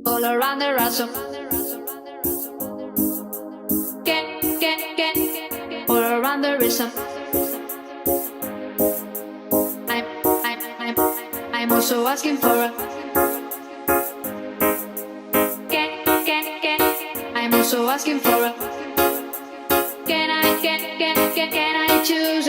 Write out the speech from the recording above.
all around the ransom. All around the rhythm. I'm, I'm, I'm, I'm also asking for a. I'm also asking for a. Can I choose